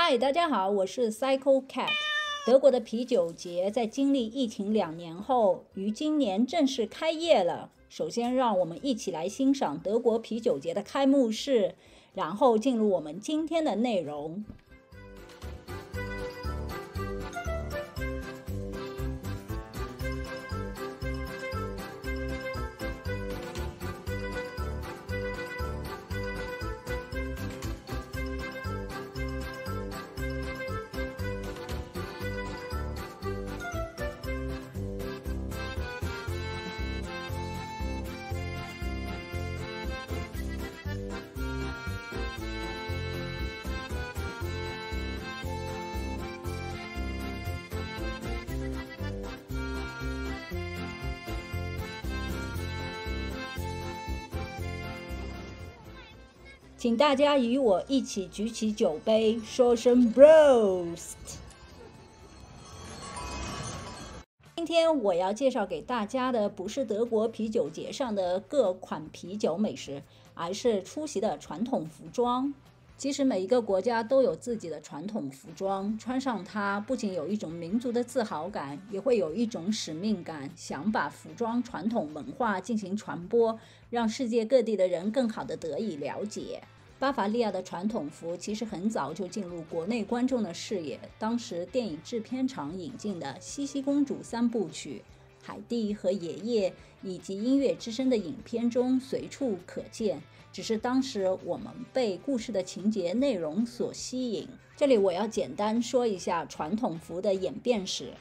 嗨，大家好，我是 Cycle Cat。德国的啤酒节在经历疫情2年后，于今年正式开业了。首先，让我们一起来欣赏德国啤酒节的开幕式，然后进入我们今天的内容。请大家与我一起举起酒杯，说声 Prost。今天我要介绍给大家的不是德国啤酒节上的各款啤酒美食，而是出席的传统服装。其实每一个国家都有自己的传统服装，穿上它不仅有一种民族的自豪感，也会有一种使命感，想把服装传统文化进行传播，让世界各地的人更好地得以了解。巴伐利亚的传统服其实很早就进入国内观众的视野，当时电影制片厂引进的《茜茜公主3部曲》、海蒂和爷爷以及音乐之声的影片中随处可见，只是当时我们被故事的情节内容所吸引。这里我要简单说一下传统服的演变史。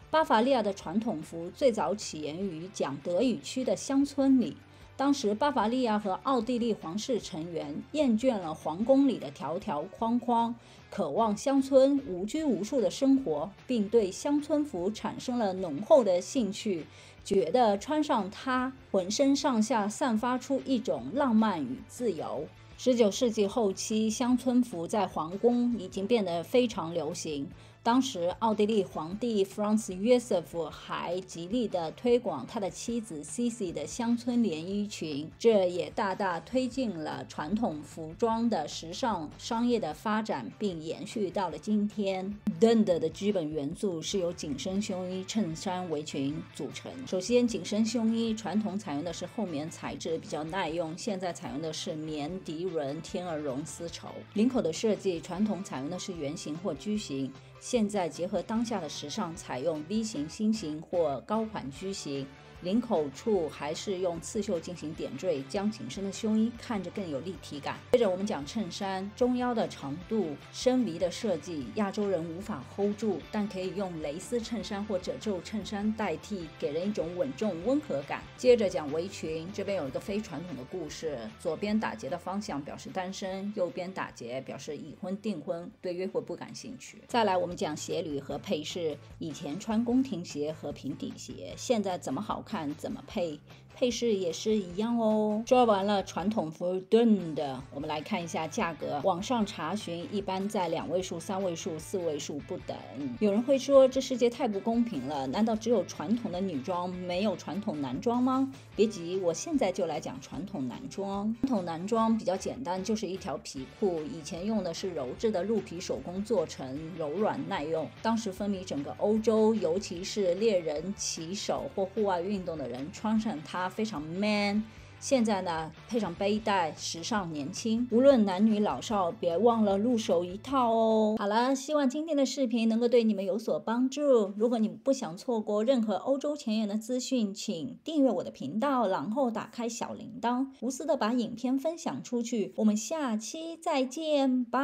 巴伐利亚的传统服最早起源于讲德语区的乡村里。当时巴伐利亚和奥地利皇室成员厌倦了皇宫里的条条框框，渴望乡村无拘无束的生活，并对乡村服产生了浓厚的兴趣，觉得穿上它浑身上下散发出一种浪漫与自由。19世纪后期，乡村服在皇宫已经变得非常流行。当时奥地利皇帝 Franz Joseph 还极力地推广他的妻子 Sissi 的乡村连衣裙，这也大大推进了传统服装的时尚商业的发展，并延续到了今天。Dund 的基本元素是由紧身胸衣、衬衫、围裙组成。首先，紧身胸衣传统采用的是厚棉材质，比较耐用，现在采用的是棉涤纶天鹅绒丝绸。领口的设计传统采用的是圆形或矩形，现在结合当下的时尚，采用 V 型、心形或高款矩形。领口处还是用刺绣进行点缀，将紧身的胸衣看着更有立体感。接着我们讲衬衫，中腰的长度、深 V 的设计，亚洲人无法 hold 住，但可以用蕾丝衬衫或褶皱衬衫代替，给人一种稳重温和感。接着讲围裙，这边有一个非传统的故事，左边打结的方向表示单身，右边打结表示已婚订婚，对约会不感兴趣。再来我们讲鞋履和配饰，以前穿宫廷鞋和平底鞋，现在怎么好看怎么配，配饰也是一样哦。说完了传统服Dund，我们来看一下价格。网上查询一般在2位数、3位数、4位数不等。有人会说这世界太不公平了，难道只有传统的女装没有传统男装吗？别急，我现在就来讲传统男装。传统男装比较简单，就是一条皮裤，以前用的是柔质的鹿皮手工做成，柔软耐用。当时风靡整个欧洲，尤其是猎人、骑手或户外运动的人穿上它非常 man。 现在呢，配上背带，时尚年轻，无论男女老少，别忘了入手一套哦。好了，希望今天的视频能够对你们有所帮助。如果你们不想错过任何欧洲前沿的资讯，请订阅我的频道，然后打开小铃铛，无私的把影片分享出去。我们下期再见，拜。